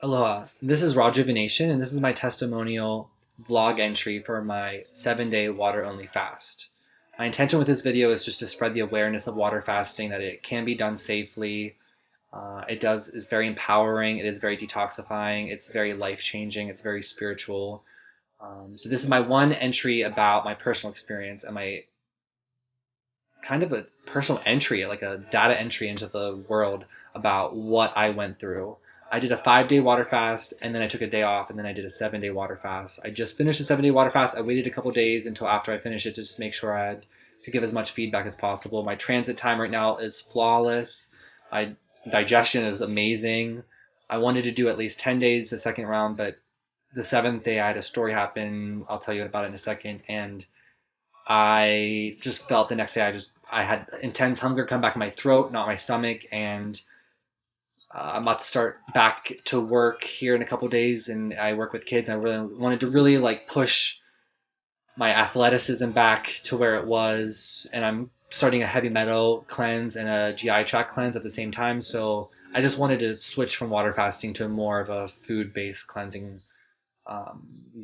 Aloha. This is Rejuvenation, and this is my testimonial vlog entry for my 7-day water only fast. My intention with this video is just to spread the awareness of water fasting, that it can be done safely. Is very empowering. It is very detoxifying. It's very life changing. It's very spiritual. So this is my one entry about my personal experience and my kind of a personal entry, like a data entry into the world about what I went through. I did a 5-day water fast, and then I took a day off, and then I did a 7-day water fast. I just finished a 7-day water fast. I waited a couple days until after I finished it just to make sure could give as much feedback as possible. My transit time right now is flawless. My digestion is amazing. I wanted to do at least 10 days the second round, but the seventh day I had a story happen. I'll tell you about it in a second. And I just felt the next day I had intense hunger come back in my throat, not my stomach, and I'm about to start back to work here in a couple of days, and I work with kids. And I really wanted to really like push my athleticism back to where it was, and I'm starting a heavy metal cleanse and a GI tract cleanse at the same time. So I just wanted to switch from water fasting to more of a food-based cleansing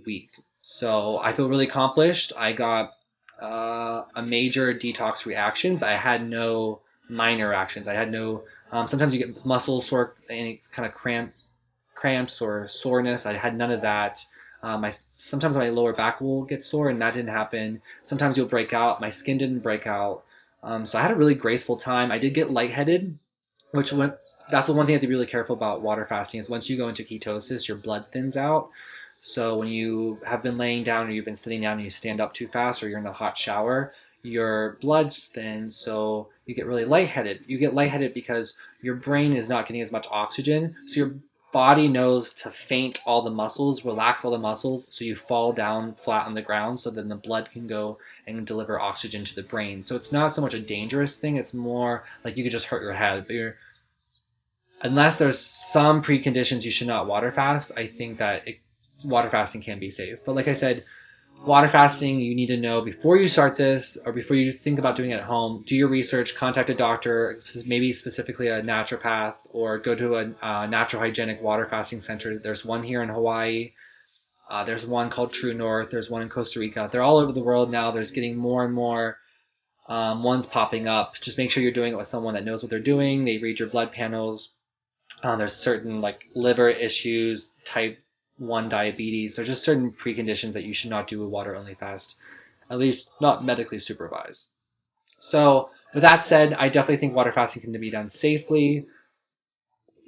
week. So I feel really accomplished. I got a major detox reaction, but I had no minor reactions. I had no. Sometimes you get muscle sore, any kind of cramps or soreness. I had none of that. Sometimes my lower back will get sore, and that didn't happen. Sometimes you'll break out. My skin didn't break out. So I had a really graceful time. I did get lightheaded, which went. That's the one thing you have to be really careful about water fasting is once you go into ketosis, your blood thins out. So when you have been laying down or you've been sitting down and you stand up too fast or you're in a hot shower, your blood's thin, so you get really lightheaded. You get lightheaded because your brain is not getting as much oxygen, so your body knows to faint all the muscles, relax all the muscles, so you fall down flat on the ground so then the blood can go and deliver oxygen to the brain. So it's not so much a dangerous thing, it's more like you could just hurt your head. But unless there's some preconditions you should not water fast, I think that water fasting can be safe. But like I said, water fasting, you need to know before you start this or before you think about doing it at home, do your research, contact a doctor, maybe specifically a naturopath, or go to a natural hygienic water fasting center. There's one here in Hawaii. There's one called True North. There's one in Costa Rica. They're all over the world now. There's getting more and more ones popping up. Just make sure you're doing it with someone that knows what they're doing. They read your blood panels. There's certain like liver issues, type 1 diabetes. There's just certain preconditions that you should not do a water only fast, at least not medically supervised. So with that said, I definitely think water fasting can be done safely.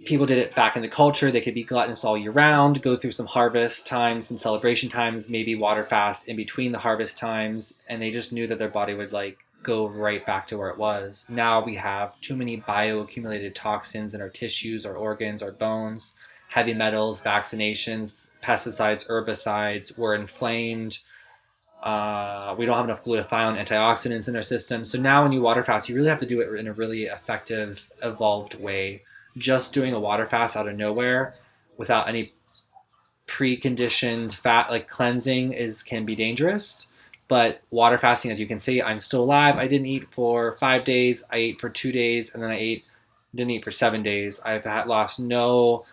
People did it back in the culture. They could be gluttonous all year round, go through some harvest times, some celebration times, maybe water fast in between the harvest times, and they just knew that their body would like go right back to where it was. Now we have too many bioaccumulated toxins in our tissues, our organs, our bones, heavy metals, vaccinations, pesticides, herbicides. We're inflamed. We don't have enough glutathione, antioxidants in our system. So now when you water fast, you really have to do it in a really effective, evolved way. Just doing a water fast out of nowhere without any preconditioned fat like cleansing can be dangerous. But water fasting, as you can see, I'm still alive. I didn't eat for 5 days. I ate for 2 days, and then didn't eat for 7 days. I've lost no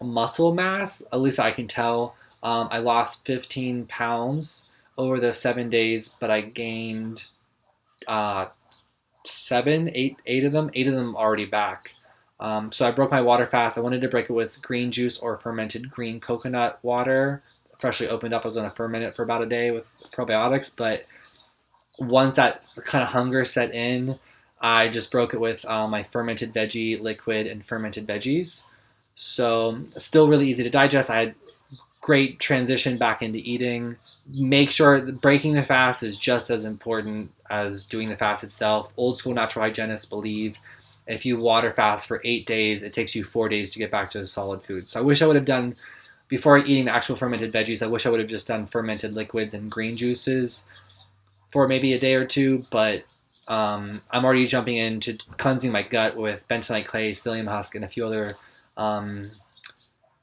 muscle mass, at least I can tell. I lost 15 pounds over the 7 days, but I gained uh, eight of them. 8 of them already back. So I broke my water fast. I wanted to break it with green juice or fermented green coconut water. Freshly opened up, I was going to ferment it for about a day with probiotics. But once that kind of hunger set in, I just broke it with my fermented veggie liquid and fermented veggies. So still really easy to digest. I had great transition back into eating. Make sure breaking the fast is just as important as doing the fast itself. Old school natural hygienists believe if you water fast for 8 days, it takes you 4 days to get back to solid food. So I wish I would have done, before eating the actual fermented veggies, I wish I would have just done fermented liquids and green juices for maybe a day or two, but I'm already jumping into cleansing my gut with bentonite clay, psyllium husk, and a few other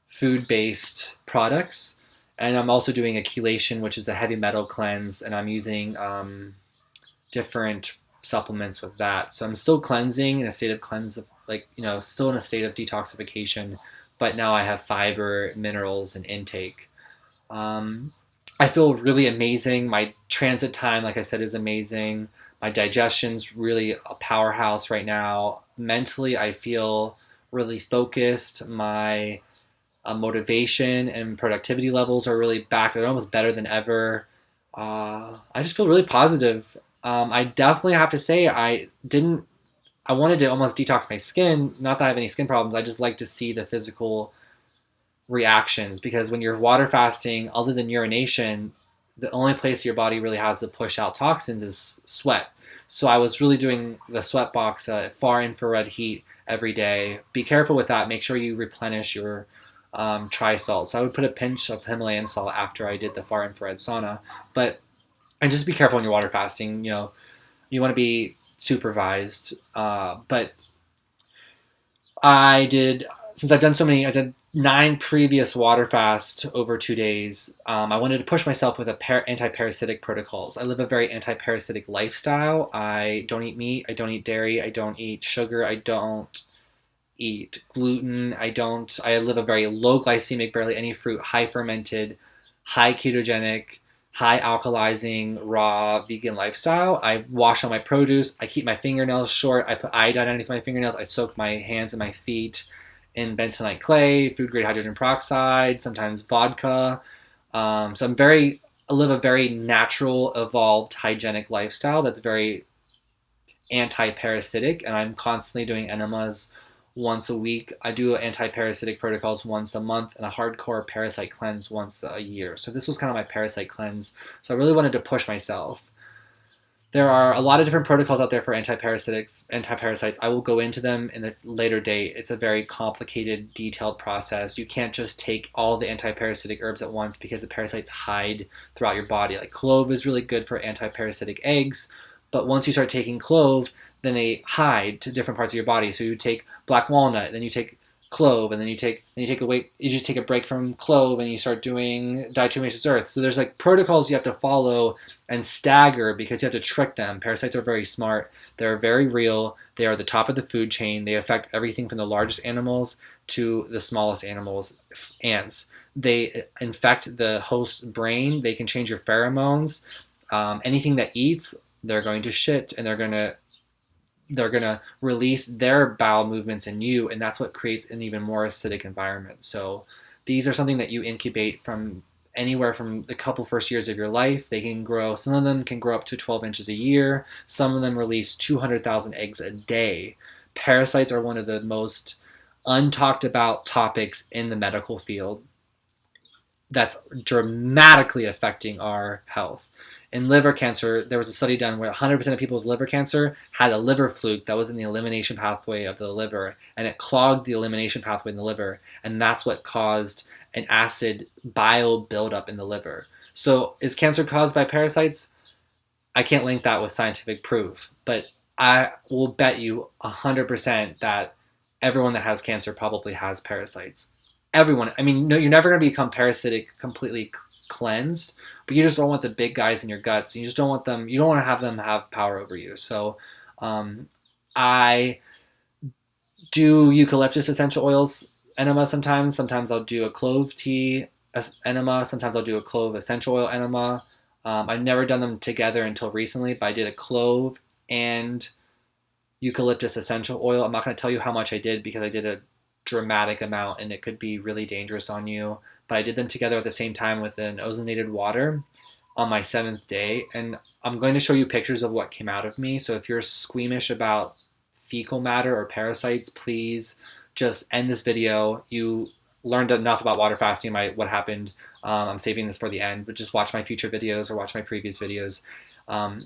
food-based products. And I'm also doing a chelation, which is a heavy metal cleanse, and I'm using different supplements with that. So I'm still cleansing in a state of still in a state of detoxification, but now I have fiber, minerals, and intake. I feel really amazing. My transit time, like I said, is amazing. My digestion's really a powerhouse right now. Mentally, I feel really focused. My motivation and productivity levels are really back. They're almost better than ever. I just feel really positive. I definitely have to say I didn't. I wanted to almost detox my skin. Not that I have any skin problems. I just like to see the physical reactions, because when you're water fasting, other than urination, the only place your body really has to push out toxins is sweat. So I was really doing the sweat box at far infrared heat every day. Be careful with that. Make sure you replenish your tri-salt. So I would put a pinch of Himalayan salt after I did the far infrared sauna. But and just be careful when you're water fasting. You want to be supervised. But I did, since I've done so many, I did 9 previous water fasts over 2 days. I wanted to push myself with anti-parasitic protocols. I live a very anti-parasitic lifestyle. I don't eat meat. I don't eat dairy. I don't eat sugar. I don't eat gluten. I live a very low glycemic, barely any fruit, high fermented, high ketogenic, high alkalizing, raw vegan lifestyle. I wash all my produce. I keep my fingernails short. I put iodine underneath my fingernails. I soak my hands and my feet in bentonite clay, food grade hydrogen peroxide, sometimes vodka. So I live a very natural, evolved, hygienic lifestyle that's very anti-parasitic, and I'm constantly doing enemas once a week. I do anti-parasitic protocols once a month and a hardcore parasite cleanse once a year. So this was kind of my parasite cleanse. So I really wanted to push myself. There are a lot of different protocols out there for anti-parasites. I will go into them in a later date. It's a very complicated, detailed process. You can't just take all the anti-parasitic herbs at once because the parasites hide throughout your body. Like clove is really good for anti-parasitic eggs, but once you start taking clove, then they hide to different parts of your body. So you take black walnut, then you take clove, and then you just take a break from clove and you start doing diatomaceous earth. So there's like protocols you have to follow and stagger because you have to trick them. Parasites are very smart. They're very real. They are the top of the food chain. They affect everything from the largest animals to the smallest animals, ants. They infect the host's brain. They can change your pheromones. Anything that eats, they're going to shit, and they're gonna release their bowel movements in you, and that's what creates an even more acidic environment. So these are something that you incubate from anywhere from the couple first years of your life. They can grow, some of them can grow up to 12 inches a year. Some of them release 200,000 eggs a day. Parasites are one of the most untalked about topics in the medical field that's dramatically affecting our health. In liver cancer, there was a study done where 100% of people with liver cancer had a liver fluke that was in the elimination pathway of the liver, and it clogged the elimination pathway in the liver, and that's what caused an acid bile buildup in the liver. So is cancer caused by parasites? I can't link that with scientific proof, but I will bet you 100% that everyone that has cancer probably has parasites. Everyone. I mean, no, you're never going to become parasitic completely cleansed, but you just don't want the big guys in your guts. You just don't want them. You don't want to have them have power over you. So, I do eucalyptus essential oils enema sometimes. Sometimes I'll do a clove tea enema. Sometimes I'll do a clove essential oil enema. I've never done them together until recently, but I did a clove and eucalyptus essential oil. I'm not going to tell you how much I did because I did a dramatic amount and it could be really dangerous on you. But I did them together at the same time with an ozonated water on my 7th day. And I'm going to show you pictures of what came out of me. So if you're squeamish about fecal matter or parasites, please just end this video. You learned enough about water fasting, what happened. I'm saving this for the end, but just watch my future videos or watch my previous videos.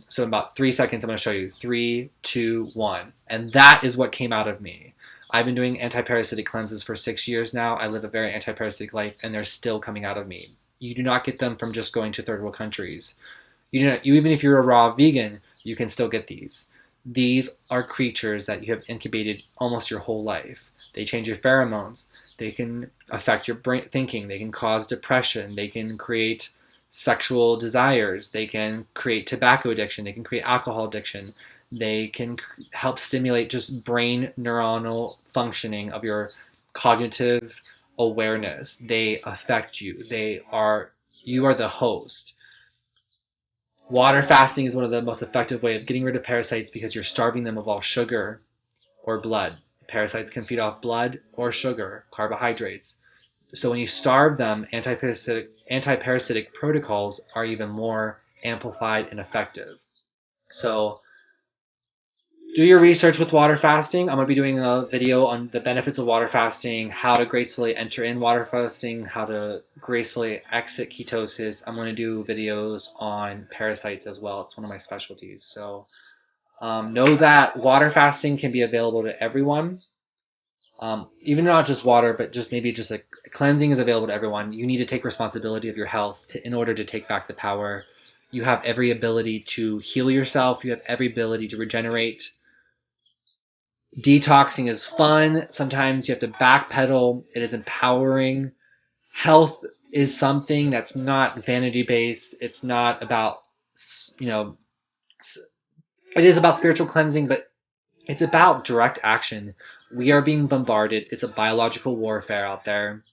So in about 3 seconds, I'm going to show you 3, 2, 1. And that is what came out of me. I've been doing anti-parasitic cleanses for 6 years now. I live a very anti-parasitic life, and they're still coming out of me. You do not get them from just going to third world countries. Even if you're a raw vegan, you can still get these. These are creatures that you have incubated almost your whole life. They change your pheromones. They can affect your brain thinking. They can cause depression. They can create sexual desires. They can create tobacco addiction. They can create alcohol addiction. They can help stimulate just brain neuronal functioning of your cognitive awareness. They affect you. You are the host. Water fasting is one of the most effective way of getting rid of parasites because you're starving them of all sugar or blood. Parasites can feed off blood or sugar, carbohydrates. So when you starve them, anti-parasitic protocols are even more amplified and effective. So do your research with water fasting. I'm going to be doing a video on the benefits of water fasting, how to gracefully enter in water fasting, how to gracefully exit ketosis. I'm going to do videos on parasites as well. It's one of my specialties. So know that water fasting can be available to everyone. Even not just water, but just maybe just like cleansing is available to everyone. You need to take responsibility of your health in order to take back the power. You have every ability to heal yourself. You have every ability to regenerate. Detoxing is fun. Sometimes you have to backpedal. It is empowering. Health is something that's not vanity based. It's not about, you know, it is about spiritual cleansing, but it's about direct action. We are being bombarded. It's a biological warfare out there.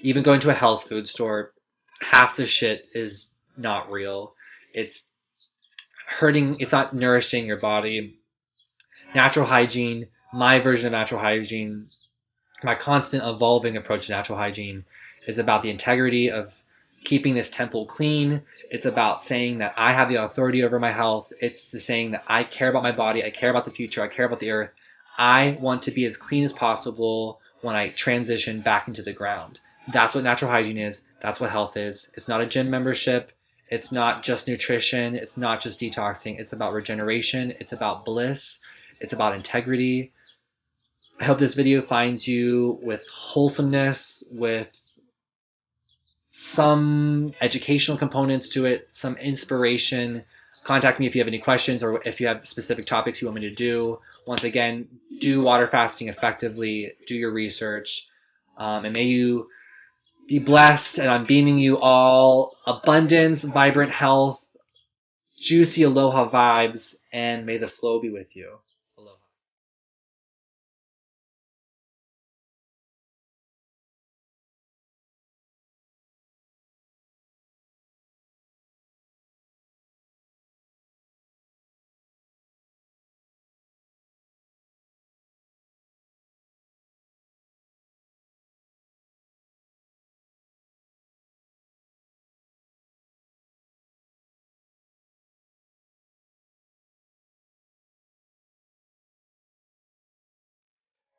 Even going to a health food store, half the shit is not real. It's hurting. It's not nourishing your body. Natural hygiene, my version of natural hygiene, my constant evolving approach to natural hygiene is about the integrity of keeping this temple clean. It's about saying that I have the authority over my health. It's the saying that I care about my body. I care about the future. I care about the earth. I want to be as clean as possible when I transition back into the ground. That's what natural hygiene is. That's what health is. It's not a gym membership. It's not just nutrition. It's not just detoxing. It's about regeneration. It's about bliss. It's about integrity. I hope this video finds you with wholesomeness, with some educational components to it, some inspiration. Contact me if you have any questions or if you have specific topics you want me to do. Once again, do water fasting effectively, do your research, and may you be blessed. And I'm beaming you all abundance, vibrant health, juicy aloha vibes, and may the flow be with you.